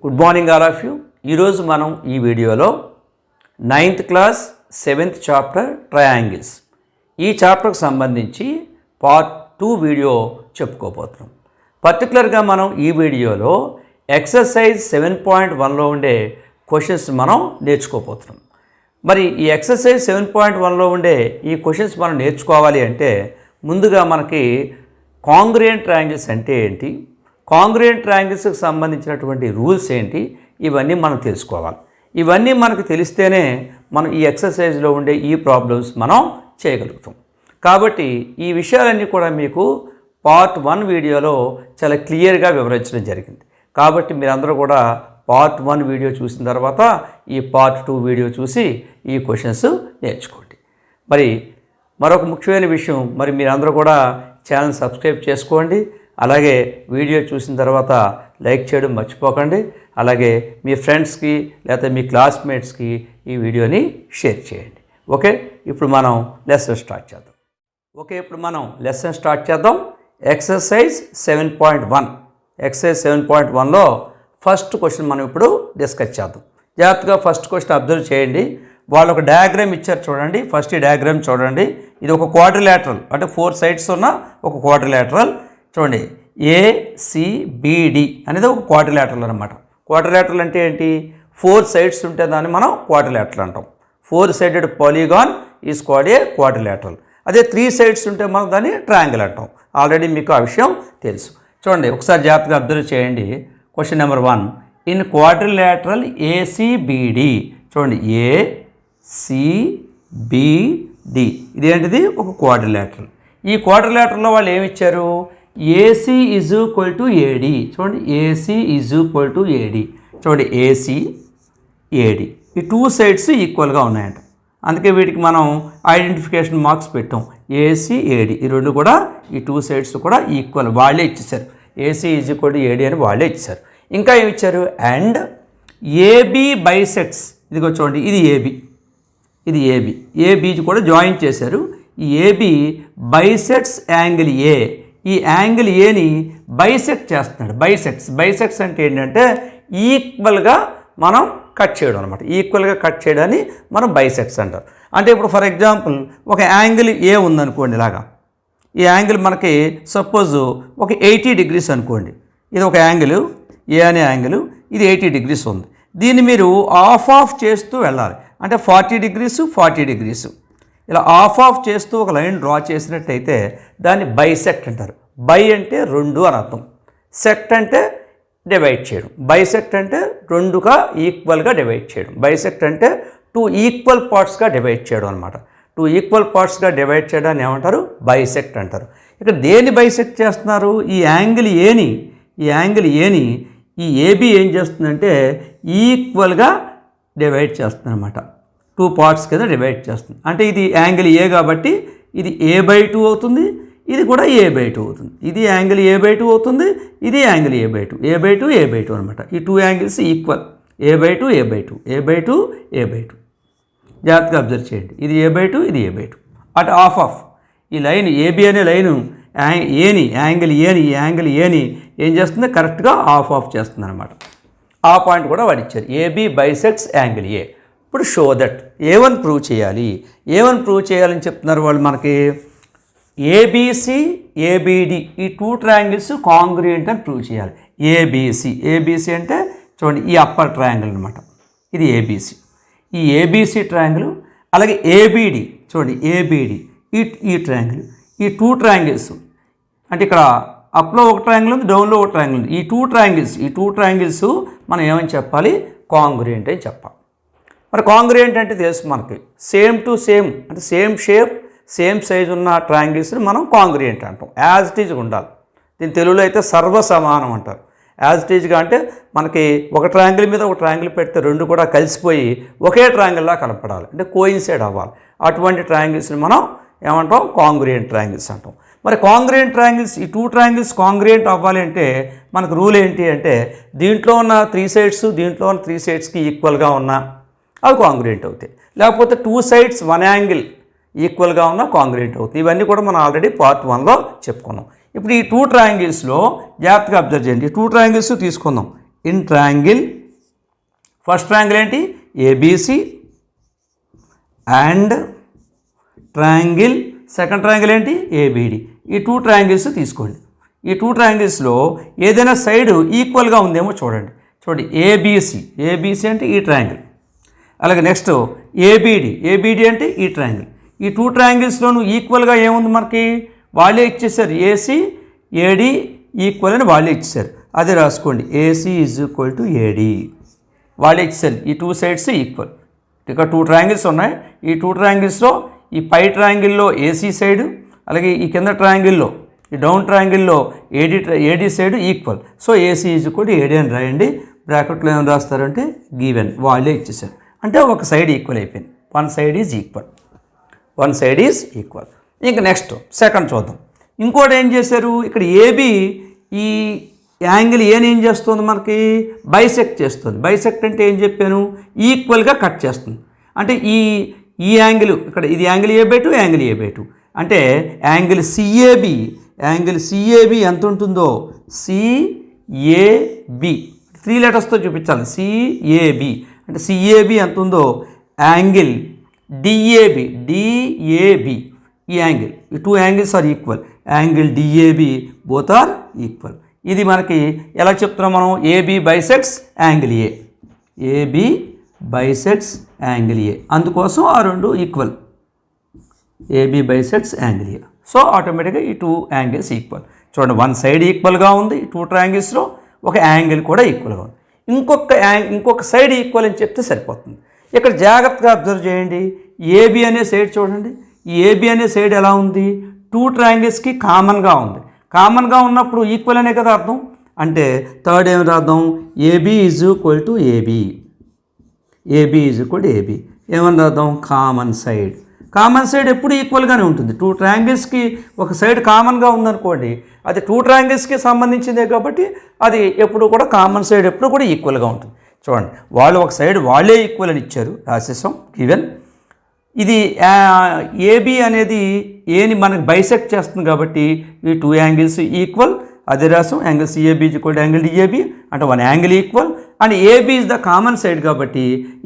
Good morning all of you. ఈరోజు మనం ఈ వీడియోలో 9th class 7th chapter triangles ఈ చాప్టర్కి సంబంధించి పార్ట్ 2 వీడియో చెప్పుకోబోతున్నాం. పర్టికులర్గా మనం ఈ వీడియోలో ఎక్సర్సైజ్ 7.1లో ఉండే క్వశ్చన్స్ మనం నేర్చుకోబోతున్నాం. మరి ఈ ఎక్సర్సైజ్ 7.1లో ఉండే ఈ క్వశ్చన్స్ మనం నేర్చుకోవాలి అంటే ముందుగా మనకి కాంగ్రుయెంట్ ట్రయాంగిల్స్ అంటే ఏంటి, కాంగ్రుయెంట్ ట్రయాంగిల్స్కి సంబంధించినటువంటి రూల్స్ ఏంటి, ఇవన్నీ మనం తెలుసుకోవాలి. ఇవన్నీ మనకు తెలిస్తేనే మనం ఈ ఎక్సర్సైజ్లో ఉండే ఈ ప్రాబ్లమ్స్ మనం చేయగలుగుతాం. కాబట్టి ఈ విషయాలన్నీ కూడా మీకు పార్ట్ 1 వీడియోలో చాలా క్లియర్గా వివరించడం జరిగింది. కాబట్టి మీరందరూ కూడా పార్ట్ 1 వీడియో చూసిన తర్వాత ఈ పార్ట్ 2 వీడియో చూసి ఈ క్వశ్చన్స్ నేర్చుకోండి. మరి మరొక ముఖ్యమైన విషయం, మరి మీరందరూ కూడా ఛానల్ సబ్స్క్రైబ్ చేసుకోండి. అలాగే వీడియో చూసిన తర్వాత లైక్ చేయడం మర్చిపోకండి. అలాగే మీ ఫ్రెండ్స్కి లేకపోతే మీ క్లాస్మేట్స్కి ఈ వీడియోని షేర్ చేయండి. ఓకే, ఇప్పుడు మనం లెసన్ స్టార్ట్ చేద్దాం. ఎక్సర్సైజ్ 7.1. ఎక్సర్సైజ్ 7.1లో ఫస్ట్ క్వశ్చన్ మనం ఇప్పుడు డిస్కస్ చేద్దాం. జాగ్రత్తగా ఫస్ట్ క్వశ్చన్ అబ్జర్వ్ చేయండి. వాళ్ళు ఒక డయాగ్రామ్ ఇచ్చారు చూడండి. ఫస్ట్ ఈ డయాగ్రామ్ చూడండి. ఇది ఒక క్వాడ్రిలేటరల్, అంటే 4 సైడ్స్ ఉన్న ఒక క్వాడ్రిలేటరల్. చూడండి, ఏసిబిడి అనేది ఒక క్వాడ్రిలేటరల్ అనమాట. క్వాడ్రిలేటరల్ అంటే ఏంటి? 4 సైడ్స్ ఉంటే దాన్ని మనం క్వాడ్రిలేటరల్ అంటాం. 4 sided polygon is called a quadrilateral. అదే 3 సైడ్స్ ఉంటే మనం దాన్ని ట్రయాంగిల్ అంటాం. ఆల్రెడీ మీకు ఆ విషయం తెలుసు. చూడండి, ఒకసారి జాగ్రత్తగా అబ్జర్వ్ చేయండి. Question number 1, in quadrilateral ACBD. చూడండి, ఏసిబిడి ఇదేంటిది? ఒక క్వాడ్రిలేటరల్. ఈ క్వాడ్రిలేటరల్లో వాళ్ళు ఏమి ఇచ్చారు? AC is equal to AD. చూడండి, AC is equal to AD. చూడండి, ఏసీ ఏడి ఈ 2 సైడ్స్ ఈక్వల్గా ఉన్నాయంట. అందుకే వీటికి మనం ఐడెంటిఫికేషన్ మార్క్స్ పెట్టాం. ఏసీ ఏడి ఈ రెండు కూడా, ఈ 2 సైడ్స్ కూడా ఈక్వల్, వాళ్ళే ఇచ్చేసారు. AC is equal to AD అని వాళ్ళే ఇచ్చారు. ఇంకా ఏమి ఇచ్చారు? And AB bisects. ఇదిగో చూడండి, ఇది ఏబి, ఇది ఏబి, ఏబి కూడా జాయిన్ చేశారు. ఈ ఏబి బైసెక్ట్స్ యాంగిల్ ఏ. ఈ యాంగిల్ ఏని బైసెక్ట్ చేస్తున్నాడు. బైసెక్ట్స్ అంటే ఏంటంటే ఈక్వల్గా మనం కట్ చేయడం అనమాట. ఈక్వల్గా కట్ చేయడాన్ని మనం బైసెక్ట్స్ అంటారు. అంటే ఇప్పుడు ఫర్ ఎగ్జాంపుల్ ఒక యాంగిల్ ఏ ఉందనుకోండి, ఇలాగా ఈ యాంగిల్ మనకి సపోజ్ ఒక 80 డిగ్రీస్ అనుకోండి. ఇది ఒక యాంగిల్ ఏ అనే యాంగిల్, ఇది 80 డిగ్రీస్ ఉంది. దీన్ని మీరు ఆఫ్ చేస్తూ వెళ్ళాలి. అంటే 40 డిగ్రీస్ ఇలా ఆఫ్ చేస్తూ ఒక లైన్ డ్రా చేసినట్టయితే దాన్ని బైసెక్ట్ అంటారు. బై అంటే 2 అని అర్థం, సెక్ట్ అంటే డివైడ్ చేయడం. బైసెక్ట్ అంటే 2గా ఈక్వల్గా డివైడ్ చేయడం. బైసెక్ట్ అంటే 2 ఈక్వల్ పార్ట్స్గా డివైడ్ చేయడం అనమాట. 2 ఈక్వల్ పార్ట్స్గా డివైడ్ చేయడాన్ని ఏమంటారు? బైసెక్ట్ అంటారు. ఇక్కడ దేన్ని బైసెక్ట్ చేస్తున్నారు? ఈ యాంగిల్ ఏని ఈ ఏబి ఏం చేస్తుందంటే ఈక్వల్గా డివైడ్ చేస్తుంది అనమాట. 2 పార్ట్స్ కింద డివైడ్ చేస్తుంది. అంటే ఇది యాంగిల్ ఏ కాబట్టి ఇది a/2 అవుతుంది, ఇది కూడా a/2 అవుతుంది. ఇది యాంగిల్ a/2 అవుతుంది, ఇది యాంగిల్ a/2 అనమాట. ఈ 2 యాంగిల్స్ ఈక్వల్, a/2 జాగ్రత్తగా అబ్జర్వ్ చేయండి. ఇది a/2, ఇది a/2. అటు ఆఫ్ ఈ లైన్ ఏబి అనే లైను యాంగిల్ ఏని ఏం చేస్తుంది? కరెక్ట్గా ఆఫ్ చేస్తుంది అనమాట. ఆ పాయింట్ కూడా వాడు ఇచ్చారు. AB bisects angle A. ఇప్పుడు షో దట్ A1 ప్రూవ్ చేయాలని చెప్తున్నారు వాళ్ళు మనకి. ఏబిసి ఏబిడి ఈ 2 ట్రయాంగిల్స్ కాంగ్రుయెంట్ అని ప్రూవ్ చేయాలి. ఏబిసి అంటే చూడండి, ఈ అప్పర్ ట్రయాంగిల్ అనమాట. ఇది ఏబిసి, ఈ ఏబిసి ట్రయాంగిల్. అలాగే ఏబిడి, చూడండి ఏబిడి ఈ ట్రయాంగిల్. ఈ 2 ట్రయాంగిల్స్ అంటే ఇక్కడ అప్లో ఒక ట్రయాంగిల్ ఉంది, డౌన్లో ఒక ట్రయాంగిల్ ఉంది. ఈ 2 ట్రయాంగిల్స్ మనం ఏమని చెప్పాలి? కాంగ్రుయెంట్ అని చెప్పాలి. మరి కాంగ్రుయెంట్ అంటే తెలుసు మనకి, సేమ్ టు సేమ్, అంటే సేమ్ షేప్ సేమ్ సైజ్ ఉన్న ట్రయాంగిల్స్ని మనం కాంగ్రుయెంట్ అంటాం. యాజ్ ఇట్ ఈజ్గా ఉండాలి. దీని తెలుగులో అయితే సర్వసమానం అంటారు. యాజ్ ఇట్ ఈజ్గా అంటే మనకి ఒక ట్రయాంగిల్ మీద ఒక ట్రయాంగిల్ పెడితే 2 కూడా కలిసిపోయి ఒకే ట్రయాంగిల్లా కనపడాలి, అంటే కోయిన్సైడ్ అవ్వాలి. అటువంటి ట్రయాంగిల్స్ని మనం ఏమంటాం? కాంగ్రుయెంట్ ట్రయాంగిల్స్ అంటాం. మరి కాంగ్రుయెంట్ ట్రయాంగిల్స్, ఈ 2 ట్రయాంగిల్స్ కాంగ్రుయెంట్ అవ్వాలి అంటే మనకు రూల్ ఏంటి అంటే దీంట్లో ఉన్న 3 సైడ్స్ దీంట్లో ఉన్న 3 సైడ్స్కి ఈక్వల్గా ఉన్నా అవి కాంగ్రుయెంట్ అవుతాయి. లేకపోతే 2 సైడ్స్ 1 యాంగిల్ ఈక్వల్గా ఉన్న కాంగ్రుయెంట్ అవుతాయి. ఇవన్నీ కూడా మనం ఆల్రెడీ పార్ట్ 1లో చెప్పుకున్నాం. ఇప్పుడు ఈ 2 ట్రయాంగిల్స్లో జాగ్రత్తగా అబ్జర్వ్ చేయండి. 2 ట్రయాంగిల్స్ తీసుకుందాం. ఇన్ ట్రయాంగిల్, ఫస్ట్ ట్రయాంగిల్ ఏంటి ABC and triangle, second triangle ఏంటి ఏబిడి. ఈ 2 ట్రయాంగిల్స్ తీసుకోండి. ఈ 2 ట్రయాంగిల్స్లో ఏదైనా సైడ్ ఈక్వల్గా ఉందేమో చూడండి. చూడండి ఏబిసి అంటే ఈ ట్రయాంగిల్, అలాగే నెక్స్ట్ ఏబిడి అంటే ఈ ట్రయాంగిల్. ఈ 2 ట్రయాంగిల్స్లోనూ ఈక్వల్గా ఏముంది మనకి, వాళ్ళే ఇచ్చేసారు. ఏసీ ఏడి ఈక్వల్ అని వాళ్ళే ఇచ్చేసారు. అదే రాసుకోండి, AC is equal to AD. వాళ్ళే ఇచ్చేసారు ఈ 2 సైడ్స్ ఈక్వల్. ఇక 2 ట్రయాంగిల్స్ ఉన్నాయి. ఈ 2 ట్రయాంగిల్స్లో ఈ పై ట్రయాంగిల్లో ఏసీ సైడు, అలాగే ఈ కింద ట్రయాంగిల్లో ఈ డౌన్ ట్రయాంగిల్లో AD side equal. So AC is equal to AD అని రాయండి. బ్రాకెట్లో ఏమైనా రాస్తారంటే గివెన్, వాళ్ళే ఇచ్చేసారు. అంటే ఒక సైడ్ ఈక్వల్ అయిపోయింది. One side is equal. ఇంక నెక్స్ట్ సెకండ్ చూద్దాం. ఇంకోటి ఏం చేశారు, ఇక్కడ ఏబి ఈ యాంగిల్ ఏం చేస్తుంది మనకి బైసెక్ట్ చేస్తుంది. బైసెక్ట్ అంటే ఏం చెప్పాను, ఈక్వల్గా కట్ చేస్తుంది. అంటే ఈ యాంగిల్ ఇక్కడ ఇది యాంగిల్ A/2, యాంగిల్ A/2 అంటే యాంగిల్ సిఏబి ఎంత ఉంటుందో, సిఏబి 3 లెటర్స్తో చూపించాలి. సిఏబి అంటే సిఏబి ఎంత ఉందో యాంగిల్ డిఏబి ఈ యాంగిల్, ఈ 2 angles are equal. Angle DAB both are equal. ఇది మనకి ఎలా చెప్తున్నాం మనం, ఏబి బైసెక్ట్స్ యాంగిల్ ఏ, అందుకోసం ఆ 2 equal. AB bisects angle A. So ఆటోమేటిక్గా ఈ 2 యాంగిల్స్ ఈక్వల్. చూడండి, వన్ సైడ్ ఈక్వల్గా ఉంది. ఈ 2 ట్రయాంగిల్స్లో ఒక యాంగిల్ కూడా ఈక్వల్గా ఉంది. ఇంకొక సైడ్ ఈక్వల్ అని చెప్తే సరిపోతుంది. ఇక్కడ జాగ్రత్తగా అబ్జర్వ్ చేయండి. ఏబి అనే సైడ్ చూడండి. ఈ ఏబి అనే సైడ్ ఎలా ఉంది, 2 ట్రయాంగిల్స్కి కామన్గా ఉంది. కామన్గా ఉన్నప్పుడు ఈక్వల్ అనే కదా అర్థం. అంటే థర్డ్ ఏమి రాద్దాం, AB is equal to AB ఏమని రాద్దాం, కామన్ సైడ్ ఎప్పుడు ఈక్వల్గానే ఉంటుంది. 2 ట్రయాంగిల్స్కి ఒక సైడ్ కామన్గా ఉందనుకోండి, అది 2 ట్రయాంగిల్స్కి సంబంధించిందే కాబట్టి అది ఎప్పుడు కూడా కామన్ సైడ్ ఎప్పుడు కూడా ఈక్వల్గా ఉంటుంది. చూడండి, వాళ్ళు ఒక సైడ్ వాళ్ళే ఈక్వల్ అని ఇచ్చారు, రాసేసాం గివెన్. ఇది ఏబి అనేది ఏని మనకు బైసెక్ట్ చేస్తుంది కాబట్టి ఈ 2 యాంగిల్స్ ఈక్వల్. అదే రాసాం, angle CAB is equal to angle DAB అంటే 1 angle equal. And AB is the common side కాబట్టి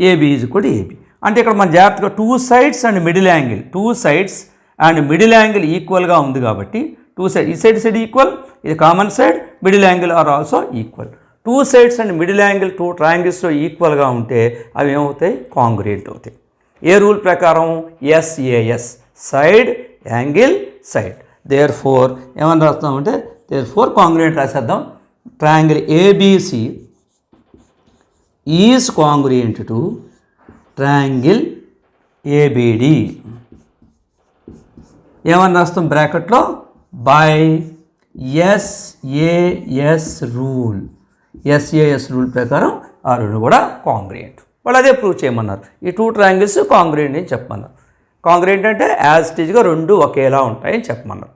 AB is equal to AB. అంటే ఇక్కడ మన జాగ్రత్తగా 2 సైడ్స్ అండ్ మిడిల్ యాంగిల్ ఈక్వల్గా ఉంది కాబట్టి 2 సైడ్, ఈ సైడ్ ఈక్వల్, ఇది common side, middle angle are also equal. 2 sides and middle angle 2 ట్రయాంగిల్స్లో ఈక్వల్గా ఉంటే అవి ఏమవుతాయి, కాంగ్రుయెంట్ అవుతాయి. ఏ రూల్ ప్రకారం, SAS side angle side. Therefore ఏమని రాస్తామంటే కాంగ్రుయెంట్ రాసేద్దాం. Triangle ABC is congruent to triangle ABD. ఏమని రాస్తాం బ్రాకెట్లో, బై SAS రూల్ ప్రకారం ఆ 2 కూడా కాంగ్రుయెంట్. వాళ్ళు అదే ప్రూవ్ చేయమన్నారు. ఈ 2 ట్రయాంగిల్స్ కాంగ్రుయెంట్ అని చెప్పమన్నారు. కాంగ్రుయెంట్ అంటే యాజ్ ఇట్ ఈజ్గా 2 ఒకేలా ఉంటాయని చెప్పమన్నారు.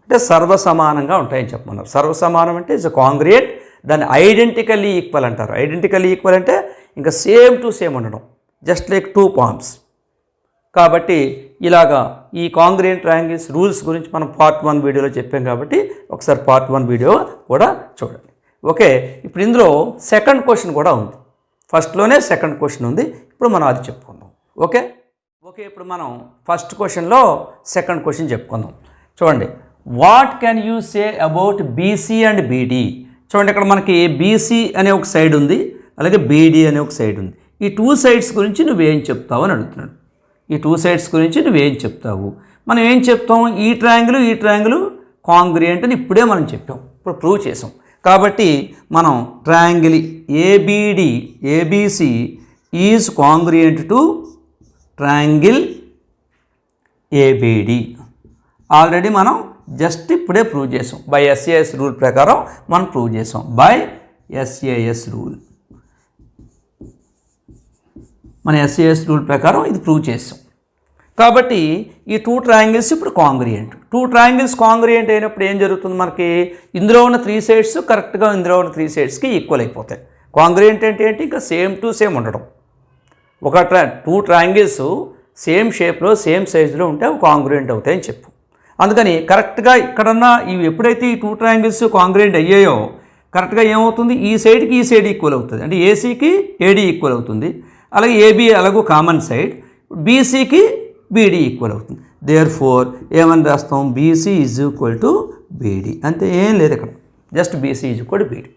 అంటే సర్వసమానంగా ఉంటాయని చెప్పమన్నారు. సర్వసమానం అంటే ఇట్స్ కాంగ్రుయెంట్. దాన్ని ఐడెంటికల్లీ ఈక్వల్ అంటారు. ఐడెంటికల్లీ ఈక్వల్ అంటే ఇంకా సేమ్ టు సేమ్ ఉండడం, జస్ట్ లైక్ 2 palms. కాబట్టి ఇలాగా ఈ కాంగ్రుయెంట్ ట్రయాంగిల్స్ రూల్స్ గురించి మనం పార్ట్ 1 వీడియోలో చెప్పాం కాబట్టి ఒకసారి పార్ట్ 1 వీడియో కూడా చూడండి. ఓకే, ఇప్పుడు ఇందులో సెకండ్ క్వశ్చన్ కూడా ఉంది. ఫస్ట్లోనే సెకండ్ క్వశ్చన్ ఉంది, ఇప్పుడు మనం అది చెప్పుకుందాం. ఓకే, ఇప్పుడు మనం ఫస్ట్ క్వశ్చన్లో సెకండ్ క్వశ్చన్ చెప్పుకుందాం. చూడండి, what can you say about BC and BD? చూడండి, ఇక్కడ మనకి BC అనే ఒక సైడ్ ఉంది, అలాగే BD అనే ఒక సైడ్ ఉంది. ఈ 2 సైడ్స్ గురించి నువ్వేం చెప్తావు అని అడుగుతున్నాడు. ఈ 2 సైడ్స్ గురించి నువ్వేం చెప్తావు? మనం ఏం చెప్తాం, ఈ ట్రయాంగిల్ కాంగ్రుయెంట్ అని ఇప్పుడే మనం చెప్పాం, ఇప్పుడు ప్రూవ్ చేసాం. కాబట్టి మనం triangle ABC is congruent to triangle ABD. Already మనం జస్ట్ ఇప్పుడే ప్రూవ్ చేసాం. బై SAS రూల్ ప్రకారం మనం ప్రూవ్ చేసాం. బై SAS రూల్, మన SAS రూల్ ప్రకారం ఇది ప్రూవ్ చేసాం. కాబట్టి ఈ 2 ట్రయాంగిల్స్ ఇప్పుడు కాంగ్రుయెంట్. 2 ట్రయాంగిల్స్ కాంగ్రుయెంట్ అయినప్పుడు ఏం జరుగుతుంది, మనకి ఇందులో ఉన్న 3 సైడ్స్ కరెక్ట్గా ఇందులో ఉన్న 3 సైడ్స్కి ఈక్వల్ అయిపోతాయి. కాంగ్రుయెంట్ అంటే ఏంటి, ఇంకా సేమ్ టు సేమ్ ఉండడం. ఒక 2 ట్రయాంగిల్స్ సేమ్ షేప్లో సేమ్ సైజులో ఉంటే అవి కాంగ్రుయెంట్ అవుతాయని చెప్పు. అందుకని కరెక్ట్గా ఇక్కడన్నా ఇవి ఎప్పుడైతే ఈ 2 ట్రయాంగిల్స్ కాంగ్రుయెంట్ అయ్యాయో కరెక్ట్గా ఏమవుతుంది, ఈ సైడ్కి ఈ సైడ్ ఈక్వల్ అవుతుంది, అంటే ఏసీకి ఏడీ ఈక్వల్ అవుతుంది. అలాగే ఏబీ అలాగూ కామన్ సైడ్, బీసీకి బీడీ ఈక్వల్ అవుతుంది. దేర్ ఫోర్ ఏమని రాస్తాం, BC is equal to BD. అంతే, ఏం లేదు ఇక్కడ, just BC is equal to BD.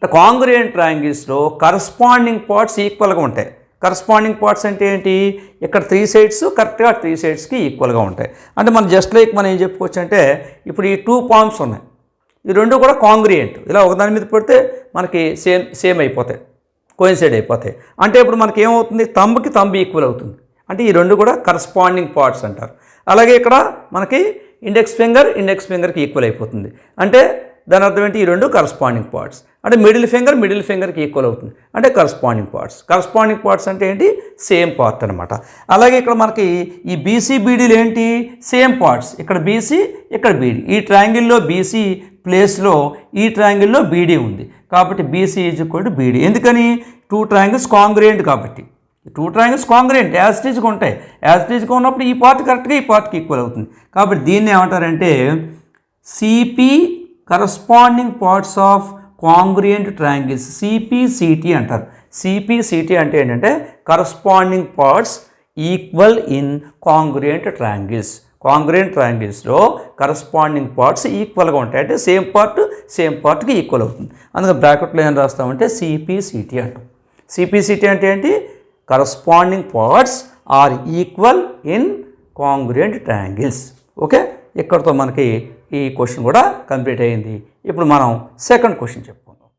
Congruent ట్రయాంగిల్స్లో కరస్పాండింగ్ పార్ట్స్ ఈక్వల్గా ఉంటాయి. కరస్పాండింగ్ పార్ట్స్ అంటే ఏంటి, ఇక్కడ 3 సైడ్స్ కరెక్ట్గా 3 సైడ్స్కి ఈక్వల్గా ఉంటాయి. అంటే మనం జస్ట్ లైక్ మనం ఏం చెప్పుకోవచ్చు అంటే, ఇప్పుడు ఈ 2 పామ్స్ ఉన్నాయి, ఈ రెండు కూడా కాంగ్రుయెంట్, ఇలా ఒకదాని మీద పెడితే మనకి సేమ్ అయిపోతాయి, కోయిన్సైడ్ అయిపోతాయి. అంటే ఇప్పుడు మనకి ఏమవుతుంది, తంబుకి తంబు ఈక్వల్ అవుతుంది, అంటే ఈ రెండు కూడా కరస్పాండింగ్ పార్ట్స్ అంటారు. అలాగే ఇక్కడ మనకి ఇండెక్స్ ఫింగర్కి ఈక్వల్ అయిపోతుంది, అంటే దాని అర్థం ఏంటి, ఈ రెండు కరస్పాండింగ్ పార్ట్స్. అంటే మిడిల్ ఫింగర్కి ఈక్వల్ అవుతుంది, అంటే కరస్పాండింగ్ పార్ట్స్ అంటే ఏంటి, సేమ్ పార్ట్ అనమాట. అలాగే ఇక్కడ మనకి ఈ బీసీ బీడీలు ఏంటి, సేమ్ పార్ట్స్. ఇక్కడ బీసీ, ఇక్కడ బీడీ. ఈ ట్రయాంగిల్లో బీసీ ప్లేస్లో ఈ ట్రయాంగిల్లో బీడీ ఉంది, కాబట్టి BC is equal to beedi. ఎందుకని, 2 ట్రయాంగిల్స్ కాంగ్రుయెంట్ కాబట్టి. 2 ట్రయాంగిల్స్ కాంగ్రుయెంట్ యాజ్ ఇట్ ఈజ్గా ఉంటాయి. యాజ్ ఇట్ ఈజ్గా ఉన్నప్పుడు ఈ పార్ట్ కరెక్ట్గా ఈ పార్ట్కి ఈక్వల్ అవుతుంది. కాబట్టి దీన్ని ఏమంటారంటే CP corresponding parts of congruent triangles, CPCT అంటారు. సిపిసిటి అంటే ఏంటంటే corresponding parts equal in congruent triangles. Congruent ట్రయాంగిల్స్లో కరస్పాండింగ్ పార్ట్స్ ఈక్వల్గా ఉంటాయి, అంటే సేమ్ పార్ట్కి ఈక్వల్ అవుతుంది. అందుకే బ్రాకెట్లో ఏం రాస్తామంటే సిపిసిటి అంటాం. సిపిసిటి అంటే ఏంటి, corresponding parts are equal in congruent triangles. Okay, ఇక్కడితో మనకి ఈ క్వశ్చన్ కూడా కంప్లీట్ అయ్యింది. ఇప్పుడు మనం సెకండ్ క్వశ్చన్ చెప్పుకుందాం.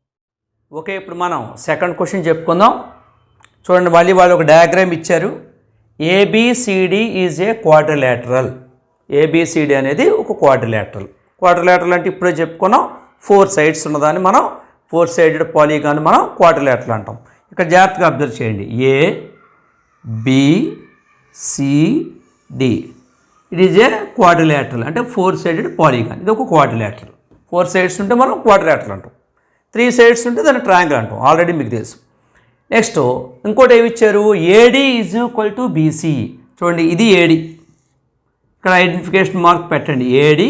ఓకే, ఇప్పుడు మనం సెకండ్ క్వశ్చన్ చెప్పుకుందాం. చూడండి, వాళ్ళు ఒక డయాగ్రామ్ ఇచ్చారు. ABCD is a quadrilateral. ABCD అనేది ఒక క్వాడ్రిలేటరల్ అంటే ఇప్పుడే చెప్పుకున్నాం, 4 సైడ్స్ ఉన్నదాన్ని మనం 4 సైడెడ్ పాలీగాన్ మనం క్వాడ్రిలేటరల్ అంటాం. ఇక్కడ జాగ్రత్తగా అబ్జర్వ్ చేయండి, A B C D, it is a quadrilateral, అంటే 4 సైడెడ్ పాలీగాన్. ఇది ఒక క్వాడ్రిలేటరల్. 4 సైడ్స్ ఉంటే మనం క్వాడ్రిలేటరల్ అంటాం, 3 సైడ్స్ ఉంటే దాన్ని ట్రయాంగిల్ అంటాం, ఆల్రెడీ మీకు తెలుసు. నెక్స్ట్ ఇంకోటి ఏమి ఇచ్చారు, AD is equal to BC. చూడండి, ఇది ఏడి, ఇక్కడ ఐడెంటిఫికేషన్ మార్క్ పెట్టండి, ఏడి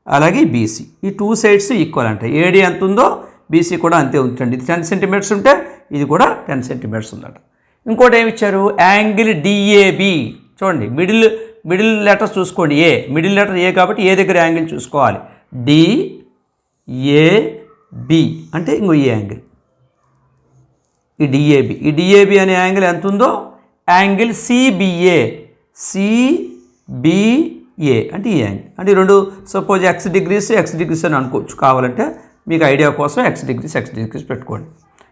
అలాగే బీసీ, ఈ 2 సైడ్స్ ఈక్వల్ అంటాయి. ఏడి ఎంత ఉందో బీసీ కూడా అంతే ఉంచండి. ఇది 10 సెంటీమీటర్స్ ఉంటే ఇది కూడా 10 సెంటీమీటర్స్ ఉందట. ఇంకోటి ఏమి ఇచ్చారు, యాంగిల్ డిఏబి. చూడండి, మిడిల్ లెటర్ చూసుకోండి, ఏ మిడిల్ లెటర్ ఏ కాబట్టి ఏ దగ్గర యాంగిల్ చూసుకోవాలి, డిఏబి అంటే ఇంకో ఈ యాంగిల్, ఈ డిఏబి అనే యాంగిల్ ఎంత ఉందో, యాంగిల్ సిబిఏ అంటే ఈ యాంగిల్, అంటే ఈ రెండు సపోజ్ ఎక్స్ డిగ్రీస్ అని అనుకోవచ్చు. కావాలంటే మీకు ఐడియా కోసం ఎక్స్ డిగ్రీస్ పెట్టుకోండి.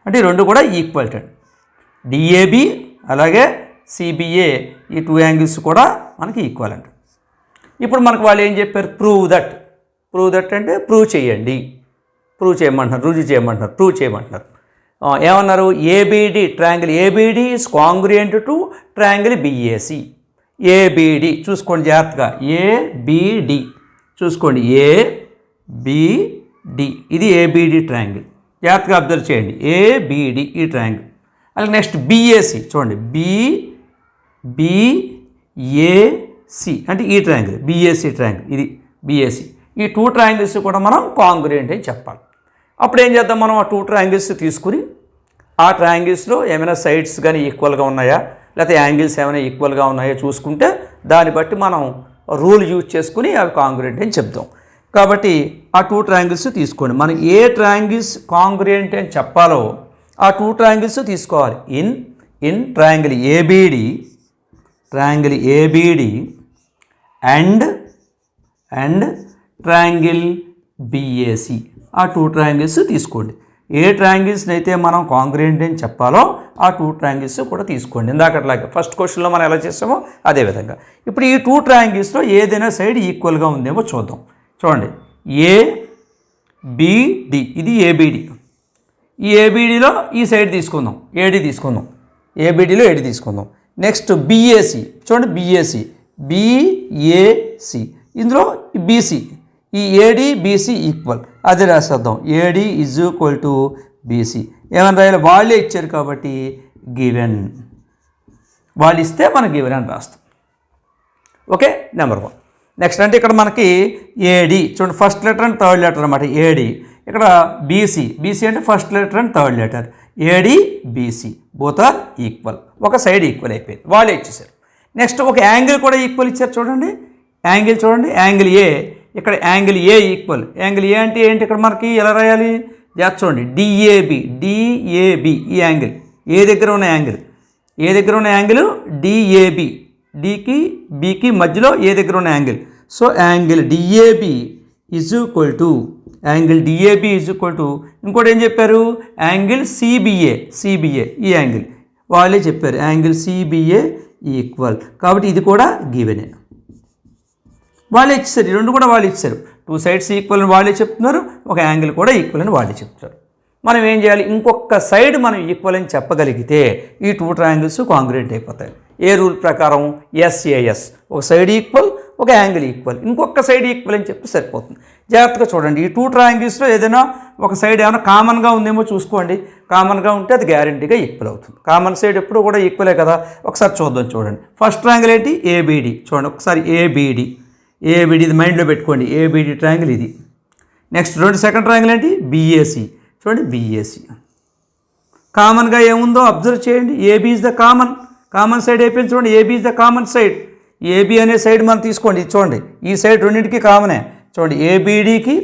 అంటే ఈ రెండు కూడా ఈక్వల్ అండి, డిఏబి అలాగే సిబిఏ, ఈ 2 యాంగిల్స్ కూడా మనకి ఈక్వల్ అండి. ఇప్పుడు మనకు వాళ్ళు ఏం చెప్పారు, ప్రూవ్ దట్ అంటే ప్రూవ్ చేయమంటున్నారు, రుజువు చేయమంటున్నారు. ఏమన్నారు, ABD triangle ABD is congruent to triangle BAC. ABD చూసుకోండి జాగ్రత్తగా, ఏబిడి చూసుకోండి, ఏబిడి ఇది ఏబిడి ట్రయాంగిల్, జాగ్రత్తగా అబ్జర్వ్ చేయండి, ఏబిడి ఈ ట్రయాంగిల్. అలాగే నెక్స్ట్ బిఏసి చూడండి, బిఏసి అంటే ఈ ట్రయాంగిల్, బిఏసి ట్రయాంగిల్ ఇది బిఏసి. ఈ 2 ట్రయాంగిల్స్ కూడా మనం కాంగ్రుయెంట్ అని చెప్పాలి. అప్పుడు ఏం చేద్దాం, మనం ఆ 2 ట్రయాంగిల్స్ తీసుకుని ఆ ట్రయాంగిల్స్లో ఏమైనా సైడ్స్ కానీ ఈక్వల్గా ఉన్నాయా, లేకపోతే యాంగిల్స్ ఏమైనా ఈక్వల్గా ఉన్నాయో చూసుకుంటే దాన్ని బట్టి మనం రూల్ యూజ్ చేసుకుని అవి కాంగ్రుయెంట్ అని చెప్తాం. కాబట్టి ఆ 2 ట్రయాంగిల్స్ తీసుకోండి. మనం ఏ ట్రయాంగిల్స్ కాంగ్రుయెంట్ అని చెప్పాలో ఆ 2 ట్రయాంగిల్స్ తీసుకోవాలి. In triangle ABD and triangle BAC, ఆ 2 ట్రయాంగిల్స్ తీసుకోండి. ఏ ట్రయాంగిల్స్ని అయితే మనం కాంగ్రుయెంట్ అని చెప్పాలో ఆ 2 ట్రయాంగిల్స్ కూడా తీసుకోండి. ఇందాకట్లాగే ఫస్ట్ క్వశ్చన్లో మనం ఎలా చేస్తామో అదేవిధంగా ఇప్పుడు ఈ 2 ట్రయాంగిల్స్లో ఏదైనా సైడ్ ఈక్వల్గా ఉందేమో చూద్దాం. చూడండి, ఏబిడి ఇది ఏబిడి, ఈ ఏబిడిలో ఈ సైడ్ తీసుకుందాం, ఏడి తీసుకుందాం, ఏబిడిలో ఏడి తీసుకుందాం. నెక్స్ట్ బిఏసి చూడండి, బిఏసి ఇందులో బీసీ, ఈ ఏడి బీసీ ఈక్వల్, అది రాసేద్దాం, AD is equal to BC. ఏమన్నా రాయాలి, వాళ్ళే ఇచ్చారు కాబట్టి గివెన్, వాళ్ళు ఇస్తే మనం గివెన్ అని రాస్తాం. Okay, number 1. నెక్స్ట్ అంటే ఇక్కడ మనకి ఏడి చూడండి, first letter and third letter అనమాట. ఇక్కడ బీసీ అంటే first letter and third letter, AD BC both are equal, ఒక సైడ్ ఈక్వల్ అయిపోయింది, వాళ్ళే ఇచ్చేసారు. నెక్స్ట్ ఒక యాంగిల్ కూడా ఈక్వల్ ఇచ్చారు చూడండి, యాంగిల్ చూడండి, యాంగిల్ ఏ, ఇక్కడ angle A equal, angle A అంటే ఏంటి ఇక్కడ మనకి ఎలా రాయాలి చూడండి, డిఏబి ఈ యాంగిల్ ఏ దగ్గర ఉన్న యాంగిల్ డిఏబి, డికి బికి మధ్యలో ఏ దగ్గర ఉన్న angle. So angle DAB is equal to ఇంకోటి ఏం చెప్పారు, యాంగిల్ సిబిఏ ఈ యాంగిల్ వాళ్ళే చెప్పారు, యాంగిల్ సిబిఏ ఈక్వల్. కాబట్టి ఇది కూడా గివెనే, వాళ్ళే ఇచ్చారు, ఈ రెండు కూడా వాళ్ళు ఇచ్చారు. 2 సైడ్స్ ఈక్వల్ అని వాళ్ళే చెప్తున్నారు, ఒక యాంగిల్ కూడా ఈక్వల్ అని వాళ్ళే చెప్తారు. మనం ఏం చేయాలి, ఇంకొక సైడ్ మనం ఈక్వల్ అని చెప్పగలిగితే ఈ 2 ట్రయాంగిల్స్ కాంగ్రుయెంట్ అయిపోతాయి. ఏ రూల్ ప్రకారం, SAS, ఒక సైడ్ ఈక్వల్, ఒక యాంగిల్ ఈక్వల్, ఇంకొక సైడ్ ఈక్వల్ అని చెప్తే సరిపోతుంది. జాగ్రత్తగా చూడండి, ఈ 2 ట్రయాంగిల్స్లో ఏదైనా ఒక సైడ్ ఏమైనా కామన్గా ఉందేమో చూసుకోండి, కామన్గా ఉంటే అది గ్యారంటీగా ఈక్వల్ అవుతుంది. కామన్ సైడ్ ఎప్పుడు కూడా ఈక్వలే కదా, ఒకసారి చూడండి. ఫస్ట్ ట్రయాంగిల్ ఏంటి, ABD, చూడండి ఒకసారి ABD ఇది మైండ్లో పెట్టుకోండి, ABD ట్రయాంగిల్ ఇది. నెక్స్ట్ సెకండ్ ట్రయాంగిల్ ఏంటి, BAC, చూడండి BAC. కామన్గా ఏముందో అబ్జర్వ్ చేయండి, AB is the common side అయిపోయింది చూడండి, AB is the common side. AB అనే సైడ్ మనం తీసుకోండి, చూడండి ఈ సైడ్ రెండింటికి కామనే, చూడండి ABDకి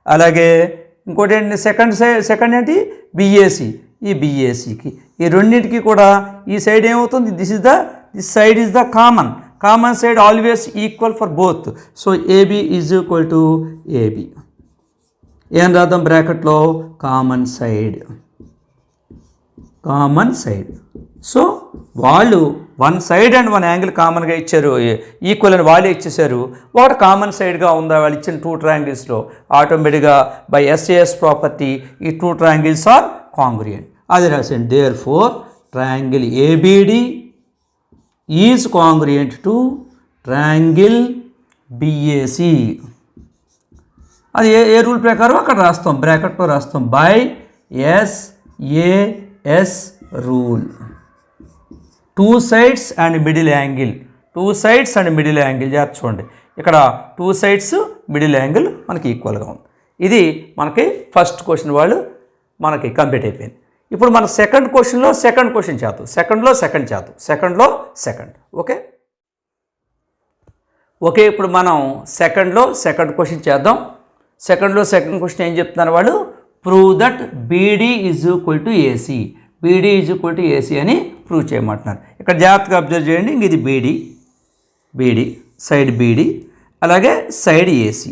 అలాగే ఇంకోటి ఏంటి సెకండ్ ఏంటి BAC, ఈ BACకి, ఈ రెండింటికి కూడా ఈ సైడ్ ఏమవుతుంది, this side is the common side always equal for both. So AB is equal to AB. ఏం రాద్దాం బ్రాకెట్లో, కామన్ సైడ్. సో వాళ్ళు 1 సైడ్ అండ్ 1 యాంగిల్ కామన్గా ఇచ్చారు, ఈక్వల్ అని వాళ్ళే ఇచ్చేసారు. ఒకటి కామన్ సైడ్గా ఉందా వాళ్ళు ఇచ్చిన 2 ట్రయాంగిల్స్లో, ఆటోమేటిక్గా బై SAS ప్రాపర్టీ ఈ 2 ట్రయాంగిల్స్ ఆర్ కాంగ్రుయెంట్. అది రాసండి, therefore triangle ABD is congruent to triangle BAC. అది ఏ రూల్ ప్రకారం అక్కడ రాస్తాం, బ్రాకెట్లో రాస్తాం, by SAS rule. 2 sides and middle angle జాగ్రత్త చూడండి, ఇక్కడ 2 సైడ్స్ మిడిల్ యాంగిల్ మనకి ఈక్వల్గా ఉంది. ఇది మనకి ఫస్ట్ క్వశ్చన్ వాళ్ళు మనకి కంప్లీట్ అయిపోయింది. ఇప్పుడు మన సెకండ్ క్వశ్చన్లో సెకండ్ చేద్దాం, సెకండ్లో సెకండ్. ఓకే ఇప్పుడు మనం సెకండ్ క్వశ్చన్ చేద్దాం. సెకండ్ క్వశ్చన్ ఏం చెప్తున్నారు వాళ్ళు, prove that BD is equal to AC, అని ప్రూవ్ చేయమంటున్నారు. ఇక్కడ జాగ్రత్తగా అబ్జర్వ్ చేయండి, ఇది BD సైడ్ BD అలాగే సైడ్ AC,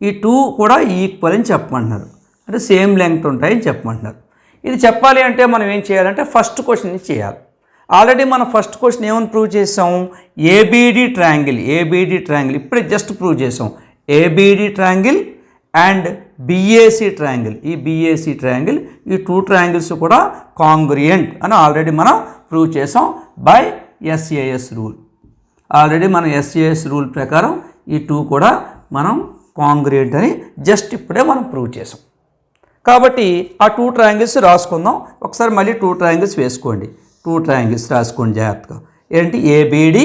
ఈ 2 కూడా ఈక్వల్ అని చెప్పమంటున్నారు, అంటే సేమ్ లెంగ్త్ ఉంటాయని చెప్పమంటున్నారు. ఇది చెప్పాలి అంటే మనం ఏం చేయాలంటే ఫస్ట్ క్వశ్చన్ని చేయాలి. ఆల్రెడీ మనం ఫస్ట్ క్వశ్చన్ ఏమని ప్రూవ్ చేసాం, ABD ట్రయాంగిల్ ఇప్పుడే జస్ట్ ప్రూవ్ చేసాం, ABD triangle and BAC triangle, ఈ BAC ట్రయాంగిల్ ఈ 2 ట్రయాంగిల్స్ కూడా కాంగ్రుయెంట్ అని ఆల్రెడీ మనం ప్రూవ్ చేసాం బై SAS రూల్. ఆల్రెడీ మనం SAS రూల్ ప్రకారం ఈ 2 కూడా మనం కాంగ్రుయెంట్ అని జస్ట్ ఇప్పుడే మనం ప్రూవ్ చేసాం. కాబట్టి ఆ 2 ట్రయాంగిల్స్ రాసుకుందాం. ఒకసారి మళ్ళీ 2 ట్రయాంగిల్స్ వేసుకోండి, 2 ట్రయాంగిల్స్ రాసుకోండి జాగ్రత్తగా. ఏంటి, ABD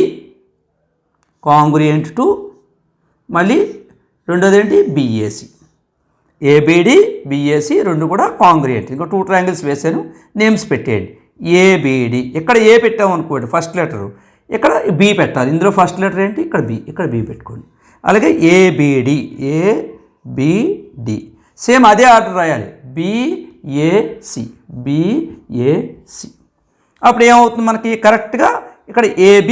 కాంగ్రుయెంట్ టు, మళ్ళీ రెండోది ఏంటి, BAC. ABD BAC రెండు కూడా కాంగ్రుయెంట్. ఇంకో 2 ట్రయాంగిల్స్ వేసాను, నేమ్స్ పెట్టేయండి. ABD ఇక్కడ A పెట్టాము అనుకోండి ఫస్ట్ లెటరు, ఇక్కడ B పెట్టాలి. ఇందులో ఫస్ట్ లెటర్ ఏంటి, ఇక్కడ B పెట్టుకోండి. అలాగే ABD సేమ్ అదే ఆర్డర్ రాయాలి, BAC. అప్పుడు ఏమవుతుంది మనకి కరెక్ట్గా ఇక్కడ AB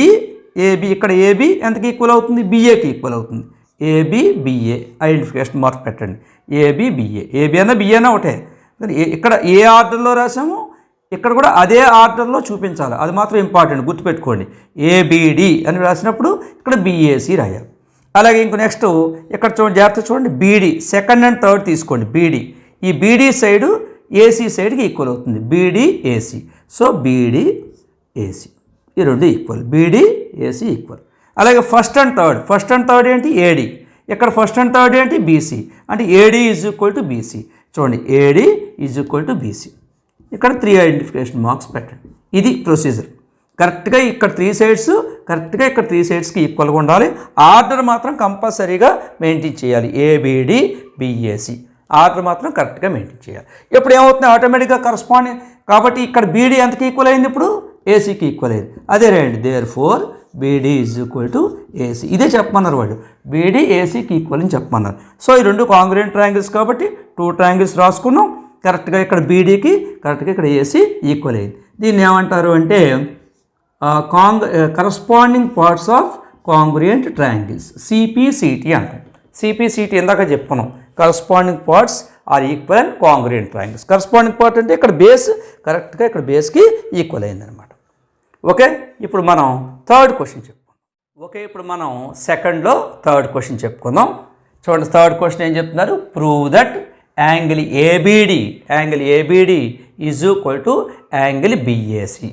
ఇక్కడ AB ఎంతకి ఈక్వల్ అవుతుంది, BAకి ఈక్వల్ అవుతుంది. ABBA ఐడెంటిఫికేషన్ మార్క్ పెట్టండి, AB అన్నా BA అన్నా ఒకటే. ఇక్కడ ఏ ఆర్డర్లో రాసామో ఇక్కడ కూడా అదే ఆర్డర్లో చూపించాలి, అది మాత్రం ఇంపార్టెంట్ గుర్తుపెట్టుకోండి. ABD అని రాసినప్పుడు ఇక్కడ BAC రాయాలి. అలాగే ఇంకో నెక్స్ట్ ఇక్కడ జాగ్రత్త చూడండి, BD సెకండ్ అండ్ థర్డ్ తీసుకోండి. ఈ BD సైడు AC సైడ్కి ఈక్వల్ అవుతుంది, BDAC. సో BDAC ఈ రెండు ఈక్వల్, BDAC ఈక్వల్. అలాగే ఫస్ట్ అండ్ థర్డ్ ఏంటి, AD. ఇక్కడ ఫస్ట్ అండ్ థర్డ్ ఏంటి, BC. అంటే AD is equal to BC. చూడండి, AD is equal to BC. ఇక్కడ 3 ఐడెంటిఫికేషన్ మార్క్స్ పెట్టండి. ఇది ప్రొసీజర్. కరెక్ట్గా ఇక్కడ 3 సైడ్స్ కరెక్ట్గా ఇక్కడ 3 సైడ్స్కి ఈక్వల్గా ఉండాలి. ఆర్డర్ మాత్రం కంపల్సరీగా మెయింటైన్ చేయాలి. ఏబిడి బిఏసి ఆర్డర్ మాత్రం కరెక్ట్గా మెయింటైన్ చేయాలి. ఇప్పుడు ఏమవుతుంది, ఆటోమేటిక్గా కరస్పాండింగ్ కాబట్టి ఇక్కడ బీడీ ఎంతకి ఈక్వల్ అయింది, ఇప్పుడు ఏసీకి ఈక్వల్ అయింది. అదే రండి, therefore BD is equal to AC. ఇదే చెప్పమన్నారు వాళ్ళు, బీడీ ఏసీకి ఈక్వల్ అని చెప్పమన్నారు. సో ఈ రెండు కాంగ్రుయెంట్ ట్రయాంగిల్స్ కాబట్టి 2 ట్రయాంగిల్స్ రాసుకున్నాం. కరెక్ట్గా ఇక్కడ బీడీకి కరెక్ట్గా ఇక్కడ ఏసీ ఈక్వల్ అయింది. దీన్ని ఏమంటారు అంటే corresponding parts of congruent triangles, CPCT అంటాం. సిపిసిటి ఇందాక చెప్పుకున్నాం, corresponding parts are equal and congruent triangles. Corresponding part అంటే ఇక్కడ బేస్ కరెక్ట్గా ఇక్కడ బేస్కి ఈక్వల్ అయిందనమాట. ఓకే, ఇప్పుడు మనం థర్డ్ క్వశ్చన్ చెప్పుకుందాం. ఓకే, ఇప్పుడు మనం సెకండ్లో థర్డ్ క్వశ్చన్ చెప్పుకుందాం. చూడండి, థర్డ్ క్వశ్చన్ ఏం చెప్తున్నారు, prove that angle ABD is equal to angle BAC.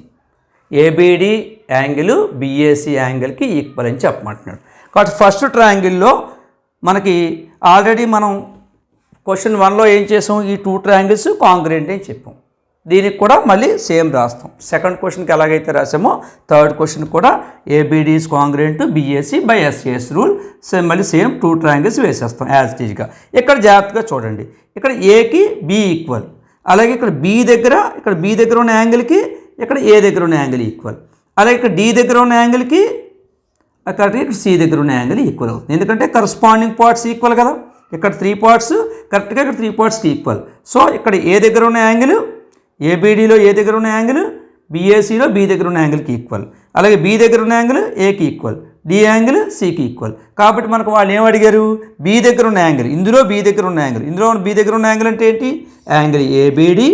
ABD angle BAC యాంగిల్కి ఈక్వల్ అని చెప్పమంటున్నాడు. కాబట్టి ఫస్ట్ ట్రయాంగిల్లో మనకి ఆల్రెడీ మనం క్వశ్చన్ 1లో ఏం చేసాం, ఈ 2 ట్రయాంగిల్స్ కాంగ్రుయెంట్ అని చెప్పాం. దీనికి కూడా మళ్ళీ సేమ్ రాస్తాం. సెకండ్ క్వశ్చన్కి ఎలాగైతే రాసామో థర్డ్ క్వశ్చన్ కూడా ABD is congruent to BAC by SAS rule. మళ్ళీ సేమ్ 2 ట్రయాంగిల్స్ వేసేస్తాం యాజ్ ఇట్ ఈజ్గా. ఇక్కడ జాగ్రత్తగా చూడండి, ఇక్కడ ఏకి బి ఈక్వల్, అలాగే ఇక్కడ బి దగ్గర ఉన్న యాంగిల్కి ఇక్కడ ఏ దగ్గర ఉన్న యాంగిల్ ఈక్వల్, అలాగే ఇక్కడ డి దగ్గర ఉన్న యాంగిల్కి కరెక్ట్గా ఇక్కడ సి దగ్గర ఉన్న యాంగిల్ ఈక్వల్ అవుతుంది. ఎందుకంటే కరస్పాండింగ్ పార్ట్స్ ఈక్వల్ కదా, ఇక్కడ 3 పార్ట్స్ కరెక్ట్గా ఇక్కడ 3 పార్ట్స్కి ఈక్వల్. సో ఇక్కడ ఏ దగ్గర ఉన్న యాంగిల్, ఏబిడిలో ఏ దగ్గర ఉన్న యాంగిల్ బిఏసిలో బి దగ్గర ఉన్న యాంగిల్కి ఈక్వల్, అలాగే బి దగ్గర ఉన్న యాంగిల్ ఏకి ఈక్వల్, డి యాంగిల్ సికి ఈక్వల్. కాబట్టి మనకు వాళ్ళు ఏం అడిగారు, బి దగ్గర ఉన్న యాంగిల్, ఇందులో బి దగ్గర ఉన్న యాంగిల్, ఇందులో బి దగ్గర ఉన్న యాంగిల్ అంటే ఏంటి, angle ABD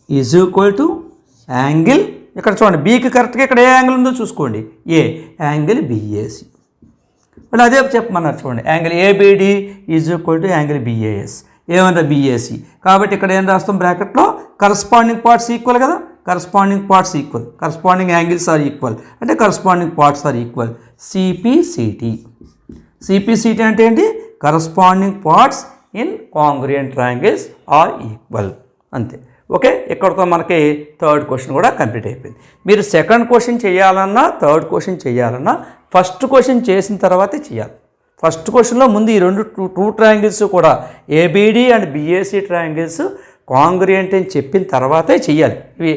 is equal to angle, ఇక్కడ చూడండి బీకి కరెక్ట్గా ఇక్కడ ఏ యాంగిల్ ఉందో చూసుకోండి, ఏ యాంగిల్ బిఏసి. మళ్ళీ అదే చెప్పమన్నారు చూడండి, angle ABD is equal to angle BAS, ఏమన్నా బిఏసి. కాబట్టి ఇక్కడ ఏం రాస్తాం బ్రాకెట్లో, కరస్పాండింగ్ పార్ట్స్ ఈక్వల్ కదా, corresponding parts equal, corresponding angles are equal అంటే corresponding parts are equal. CPCT అంటే ఏంటి, corresponding parts in congruent triangles are equal, అంతే. ఓకే, ఇక్కడతో మనకి థర్డ్ క్వశ్చన్ కూడా కంప్లీట్ అయిపోయింది. మీరు సెకండ్ క్వశ్చన్ చేయాలన్నా థర్డ్ క్వశ్చన్ చేయాలన్నా ఫస్ట్ క్వశ్చన్ చేసిన తర్వాతే చేయాలి. ఫస్ట్ క్వశ్చన్లో ముందు ఈ 2 ట్రయాంగిల్స్ కూడా ఏబిడి అండ్ బిఏసి ట్రయాంగిల్స్ కాంగ్రుయెంట్ అని చెప్పిన తర్వాతే చేయాలి. ఇవి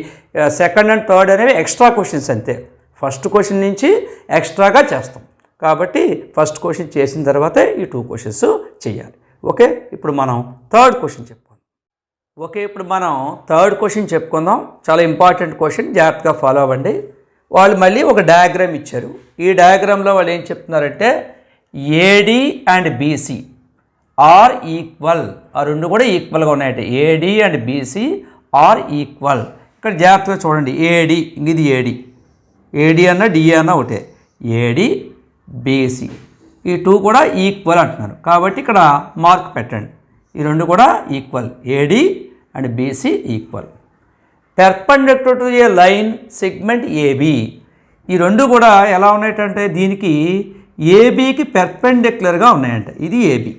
సెకండ్ అండ్ థర్డ్ అనేవి ఎక్స్ట్రా క్వశ్చన్స్ అంతే, ఫస్ట్ క్వశ్చన్ నుంచి ఎక్స్ట్రాగా చేస్తాం. కాబట్టి ఫస్ట్ క్వశ్చన్ చేసిన తర్వాతే ఈ 2 క్వశ్చన్స్ చేయాలి. ఓకే, ఇప్పుడు మనం థర్డ్ క్వశ్చన్ చెప్పుకుందాం. ఓకే, ఇప్పుడు మనం థర్డ్ క్వశ్చన్ చెప్పుకుందాం. చాలా ఇంపార్టెంట్ క్వశ్చన్, జాగ్రత్తగా ఫాలో అవ్వండి. వాళ్ళు మళ్ళీ ఒక డయాగ్రామ్ ఇచ్చారు. ఈ డయాగ్రామ్లో వాళ్ళు ఏం చెప్తున్నారంటే AD and BC are equal, ఆ రెండు కూడా ఈక్వల్గా ఉన్నాయంటే AD and BC are equal. ఇక్కడ జాగ్రత్తగా చూడండి, ఏడి ఇది ఏడి అన్న డిఏ అన్న ఒకటే, ఏడి బీసీ ఈ 2 కూడా ఈక్వల్ అంటున్నారు. కాబట్టి ఇక్కడ మార్క్ పెట్టండి, ఈ 2 కూడా equal, AD and BC equal. Perpendicular to a line segment AB, ఈ 2 కూడా ఎలా ఉన్నాయంటే దీనికి ఏబీకి పెర్పెండిక్యులర్గా ఉన్నాయంట. ఇది ఏబి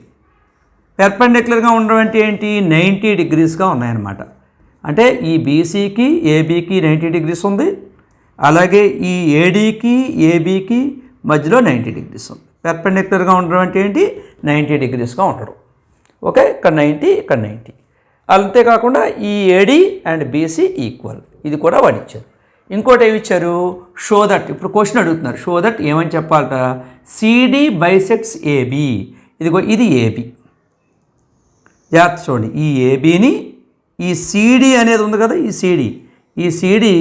పెర్పెండిక్యులర్గా ఉండడం అంటే ఏంటి, 90 డిగ్రీస్గా ఉన్నాయన్నమాట. అంటే ఈ బీసీకి ఏబీకి 90 డిగ్రీస్ ఉంది, అలాగే ఈ ఏడీకి ఏబీకి మధ్యలో 90 డిగ్రీస్ ఉంది. పెర్పెండిక్యులర్గా ఉండడం అంటే ఏంటి, 90 డిగ్రీస్గా ఉండడం. ఓకే, ఇక్కడ 90 ఇక్కడ 90. అంతేకాకుండా ఈ ఏడి అండ్ బీసీ ఈక్వల్, ఇది కూడా వాడు ఇచ్చారు. ఇంకోటి ఏమి ఇచ్చారు, షో దట్, ఇప్పుడు క్వశ్చన్ అడుగుతున్నారు, షో దట్ ఏమని చెప్పాలట, సిడి బైసెక్ట్స్ ఏబి. ఇది ఏబి, జాగ్రత్త చూడండి, ఈ ఏబిని ఈ సిడి అనేది ఉంది కదా, ఈ సిడి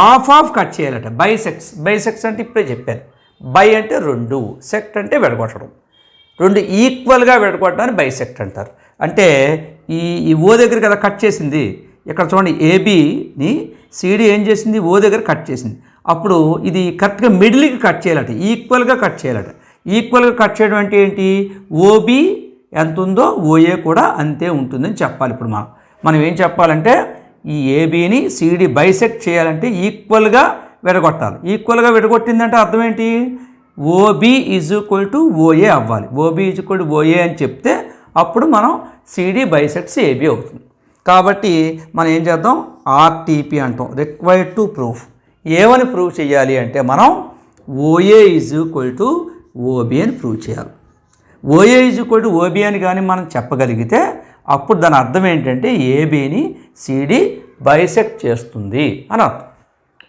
ఆఫ్ కట్ చేయాలట. బైసెక్ట్స్ అంటే ఇప్పుడే చెప్పాను, బై అంటే 2, సెక్ట్ అంటే విడగొట్టడం, 2 ఈక్వల్గా విడగొట్టడాన్ని బైసెక్ట్ అంటారు. అంటే ఈ ఓ దగ్గర కదా కట్ చేసింది, ఇక్కడ చూడండి ఏబిని సిడి ఏం చేసింది, ఓ దగ్గర కట్ చేసింది. అప్పుడు ఇది కరెక్ట్గా మిడిల్కి కట్ చేయాలట, ఈక్వల్గా కట్ చేయాలట. ఈక్వల్గా కట్ చేయడం అంటే ఏంటి, ఓబి ఎంత ఉందో ఓఏ కూడా అంతే ఉంటుందని చెప్పాలి. ఇప్పుడు మనం ఏం చెప్పాలంటే ఈ ఏబిని సిడి బైసెక్ట్ చేయాలంటే ఈక్వల్గా విడగొట్టాలి. ఈక్వల్గా విడగొట్టిందంటే అర్థం ఏంటి, OB is equal to OA అవ్వాలి. OB is equal to OA అని చెప్తే అప్పుడు మనం సిడి బైసెక్ట్స్ ఏబి అవుతుంది. కాబట్టి మనం ఏం చేద్దాం, ఆర్టీపీ అంటాం, రిక్వైర్డ్ టు ప్రూఫ్. ఏమని ప్రూవ్ చేయాలి అంటే మనం OA is equal to OB అని ప్రూవ్ చేయాలి. OA is equal to OB అని కానీ మనం చెప్పగలిగితే అప్పుడు దాని అర్థం ఏంటంటే ఏబీని సిడి బైసెక్ట్ చేస్తుంది అని అర్థం.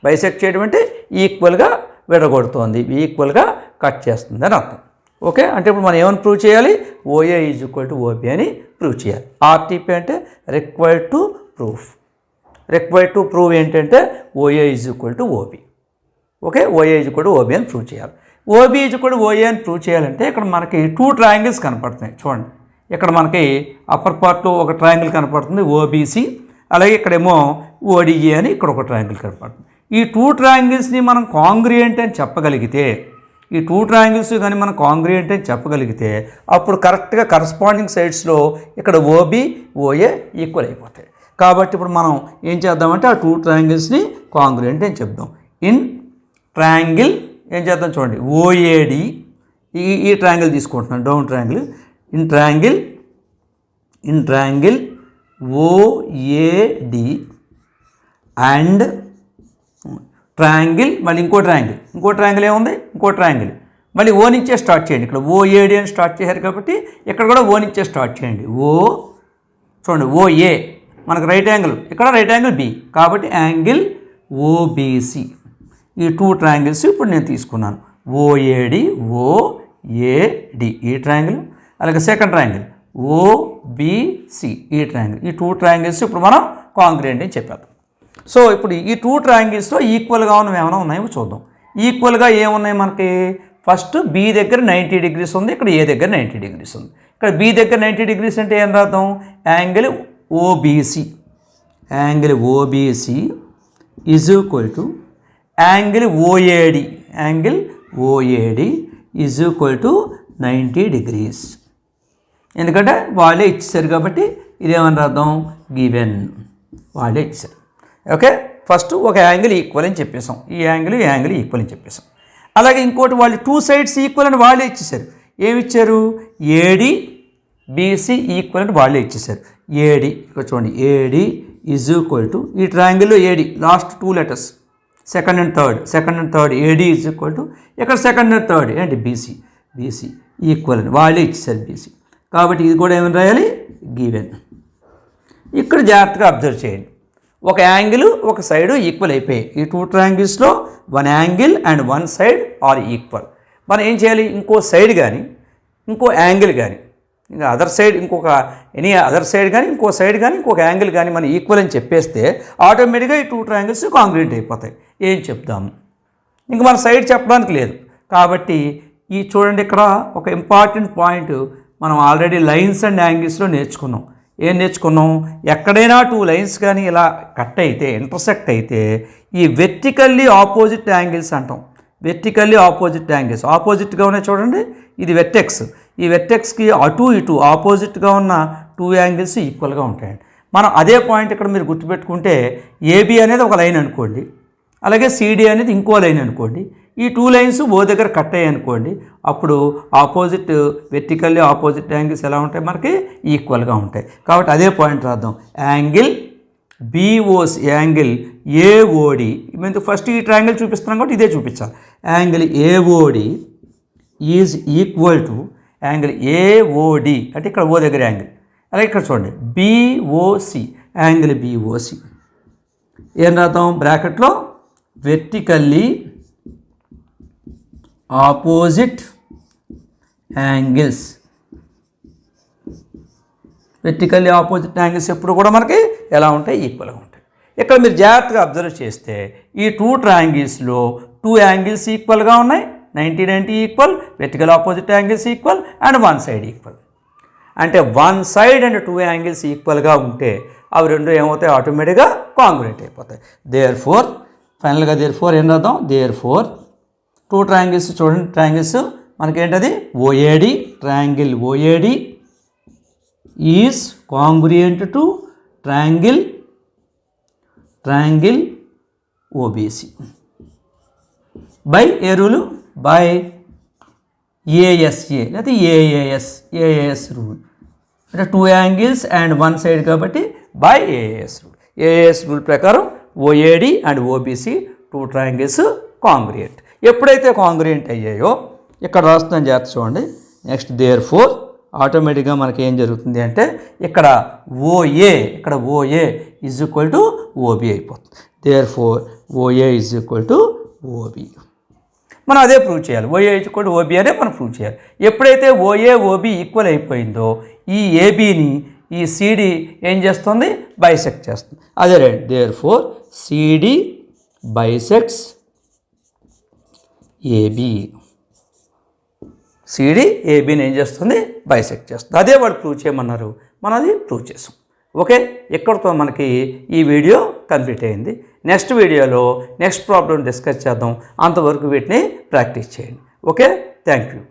బైసెక్ట్ చేయడం అంటే ఈక్వల్గా విడగొడుతోంది, ఈక్వల్గా కట్ చేస్తుంది అని అర్థం. ఓకే, అంటే ఇప్పుడు మనం ఏమని ప్రూవ్ చేయాలి, OA is equal to OB అని ప్రూవ్ చేయాలి. ఆర్టీపీ అంటే required to proof. Required to prove ఏంటంటే OA is equal to OB. Okay, OA is equal to OB అని ప్రూవ్ చేయాలి. OB is equal to OA అని prove చేయాలంటే ఇక్కడ మనకి 2 ట్రయాంగిల్స్ కనపడుతున్నాయి చూడండి. ఇక్కడ మనకి అప్పర్ పార్ట్లో ఒక ట్రయాంగిల్ కనపడుతుంది ఓబీసీ, అలాగే ఇక్కడేమో ఓడిఏ అని ఇక్కడ ఒక ట్రయాంగిల్ కనపడుతుంది. ఈ 2 ట్రయాంగిల్స్ని మనం కాంగ్రియంట్ అని చెప్పగలిగితే, ఈ 2 ట్రయాంగిల్స్ కానీ మనం కాంగ్రియంట్ అని చెప్పగలిగితే అప్పుడు కరెక్ట్గా కరస్పాండింగ్ సైడ్స్లో ఇక్కడ ఓబీ ఓఏ ఈక్వల్ అయిపోతాయి. కాబట్టి ఇప్పుడు మనం ఏం చేద్దామంటే ఆ 2 ట్రయాంగిల్స్ని కాంగ్రియంట్ అని చెప్దాం. ఇన్ ట్రయాంగిల్ ఏం చేద్దాం చూడండి, ఓఏడి ఈ ట్రయాంగిల్ తీసుకుంటున్నాం, down triangle. In triangle OAD and triangle, మళ్ళీ ఇంకో ట్రయాంగిల్ ఏముంది, ఇంకో ట్రయాంగిల్ మళ్ళీ ఓ నుంచే స్టార్ట్ చేయండి. ఇక్కడ ఓఏడి అని స్టార్ట్ చేశారు కాబట్టి ఇక్కడ కూడా ఓ నుంచే స్టార్ట్ చేయండి. ఓ చూడండి, ఓఏ మనకు రైట్ యాంగిల్, ఇక్కడ రైట్ యాంగిల్ బి, కాబట్టి యాంగిల్ ఓబీసీ. ఈ 2 ట్రయాంగిల్స్ ఇప్పుడు నేను తీసుకున్నాను, ఓఏడి ఓఏడి ఈ ట్రయాంగిల్, అలాగే సెకండ్ ట్రయాంగిల్ ఓబీసీ ఈ ట్రయాంగిల్. ఈ 2 ట్రయాంగిల్స్ ఇప్పుడు మనం కాంగ్రియంట్ అని చెప్పాము. సో ఇప్పుడు ఈ 2 ట్రయాంగిల్స్లో ఈక్వల్గా ఉన్నవి ఏమైనా ఉన్నాయో చూద్దాం. ఈక్వల్గా ఏమున్నాయి మనకి, ఫస్ట్ బి దగ్గర 90 degrees ఉంది, ఇక్కడ ఏ దగ్గర 90 degrees ఉంది. ఇక్కడ బి దగ్గర 90 degrees అంటే ఏం రాద్దాం, angle OBC is equal to angle OAD is equal to 90 degrees. ఎందుకంటే వాళ్ళే ఇచ్చేసారు కాబట్టి ఇదేమని రాద్దాం, గివెన్, వాళ్ళే ఇచ్చారు. ఓకే, ఫస్ట్ ఒక యాంగిల్ ఈక్వల్ అని చెప్పేసాం, ఈ యాంగిల్ ఈక్వల్ అని చెప్పేసాం. అలాగే ఇంకోటి వాళ్ళు 2 sides ఈక్వల్ అని వాళ్ళే ఇచ్చేసారు. ఏమి ఇచ్చారు, ఏడి బీసీ ఈక్వల్ అని వాళ్ళే ఇచ్చేసారు. ఏడి ఇక్కడ చూడండి, ఏడి ఈజ్ ఈక్వల్ టు ఈ ట్రయాంగిల్లో AD last 2 letters second and third AD is equal to ఇక్కడ సెకండ్ అండ్ థర్డ్ ఏంటి బీసీ ఈక్వల్ అని వాళ్ళే ఇచ్చేసారు బీసీ. కాబట్టి ఇది కూడా ఏమని రాయాలి, గివెన్. ఇక్కడ జాగ్రత్తగా అబ్జర్వ్ చేయండి, ఒక యాంగిల్ ఒక సైడ్ ఈక్వల్ అయిపోయాయి. ఈ 2 ట్రయాంగిల్స్లో 1 angle and 1 side are equal. మనం ఏం చేయాలి, ఇంకో సైడ్ కానీ ఇంకో యాంగిల్ కానీ ఇంకా అదర్ సైడ్ ఇంకొక ఎనీ అదర్ సైడ్ కానీ ఇంకో సైడ్ కానీ ఇంకొక యాంగిల్ కానీ మనం ఈక్వల్ అని చెప్పేస్తే ఆటోమేటిక్గా ఈ 2 ట్రయాంగిల్స్ కాంగ్రియంట్ అయిపోతాయి. ఏం చెప్దాము, ఇంక మన సైడ్ చెప్పడానికి లేదు. కాబట్టి ఈ చూడండి, ఇక్కడ ఒక ఇంపార్టెంట్ పాయింట్ మనం ఆల్రెడీ లైన్స్ అండ్ యాంగిల్స్లో నేర్చుకున్నాం. ఏం నేర్చుకున్నాం, ఎక్కడైనా 2 lines కానీ ఇలా కట్ అయితే ఇంటర్సెక్ట్ అయితే ఈ వెర్టికల్లీ ఆపోజిట్ యాంగిల్స్ అంటాం. వెర్టికల్లీ ఆపోజిట్ యాంగిల్స్ ఆపోజిట్గా ఉన్నాయి చూడండి, ఇది వెర్టెక్స్, ఈ వెర్టెక్స్కి అటు ఇటు ఆపోజిట్గా ఉన్న 2 యాంగిల్స్ ఈక్వల్గా ఉంటాయండి. మనం అదే పాయింట్ ఇక్కడ మీరు గుర్తుపెట్టుకుంటే ఏబి అనేది ఒక లైన్ అనుకోండి, అలాగే సిడి అనేది ఇంకో లైన్ అనుకోండి. ఈ 2 lines ఓ దగ్గర కట్ అయ్యాయి అనుకోండి, అప్పుడు ఆపోజిట్ వెర్టికల్లీ ఆపోజిట్ యాంగిల్స్ ఎలా ఉంటాయి, మనకి ఈక్వల్గా ఉంటాయి. కాబట్టి అదే పాయింట్ రాద్దాం, యాంగిల్ బీఓసి యాంగిల్ ఏఓడి. మేము ఫస్ట్ ఈ ట్రయాంగిల్ చూపిస్తున్నాం కాబట్టి ఇదే చూపించాలి. Angle AOD is equal to angle AOD అంటే ఇక్కడ ఓ దగ్గర యాంగిల్, అలాగే ఇక్కడ చూడండి బీఓసి యాంగిల్ బీఓసి. ఏం రాద్దాం, బ్రాకెట్లో vertically opposite angles. Vertically opposite angles ఎప్పుడు కూడా మనకి ఎలా ఉంటాయి, ఈక్వల్గా ఉంటాయి. ఇక్కడ మీరు జాగ్రత్తగా అబ్జర్వ్ చేస్తే ఈ 2 ట్రయాంగిల్స్లో 2 యాంగిల్స్ ఈక్వల్గా ఉన్నాయి, 90 equal, vertical opposite angles equal and 1 side equal. అంటే 1 side అండ్ 2 యాంగిల్స్ ఈక్వల్గా ఉంటే అవి రెండు ఏమవుతాయి, ఆటోమేటిక్గా కాంగ్రుయెంట్ అయిపోతాయి. దేర్ఫోర్ ఫైనల్గా ఏం రాద్దాం, దేర్ఫోర్ 2 ట్రయాంగిల్స్ చూడండి, ట్రయాంగిల్స్ మనకేంటది OAD, triangle OAD is congruent to triangle OBC by ఏ రూలు, బై ఏఎస్ఏ లేదా ఏఏఎస్ రూల్. అంటే 2 యాంగిల్స్ అండ్ 1 side కాబట్టి by AS rule. AS rule ప్రకారం OAD and OBC two triangles congruent. ఎప్పుడైతే congruent అయ్యాయో ఇక్కడ రాస్తుందని జాగ్రత్త చూడండి. నెక్స్ట్ దేర్ ఫోర్ ఆటోమేటిక్గా మనకి ఏం జరుగుతుంది అంటే ఇక్కడ OA is equal to OB అయిపోతుంది. Therefore OA is equal to OB. మనం అదే ప్రూవ్ చేయాలి. OA is equal to OB అనే మనం ప్రూవ్ చేయాలి. ఎప్పుడైతే ఓఏ ఓబీ ఈక్వల్ అయిపోయిందో ఈ ఏబీని ఈ సిడి ఏం చేస్తుంది, బైసెక్ట్ చేస్తుంది. అదే right. Therefore CD bisects AB. CD ఏబీని ఏం చేస్తుంది, బైసెక్ట్ చేస్తుంది. అదే వాళ్ళు ప్రూవ్ చేయమన్నారు, మనం అది ప్రూవ్ చేసాం. ఓకే, ఇక్కడితో మనకి ఈ వీడియో కంప్లీట్ అయింది. నెక్స్ట్ వీడియోలో నెక్స్ట్ ప్రాబ్లం డిస్కస్ చేద్దాం. అంతవరకు వీటిని ప్రాక్టీస్ చేయండి. Okay, thank you.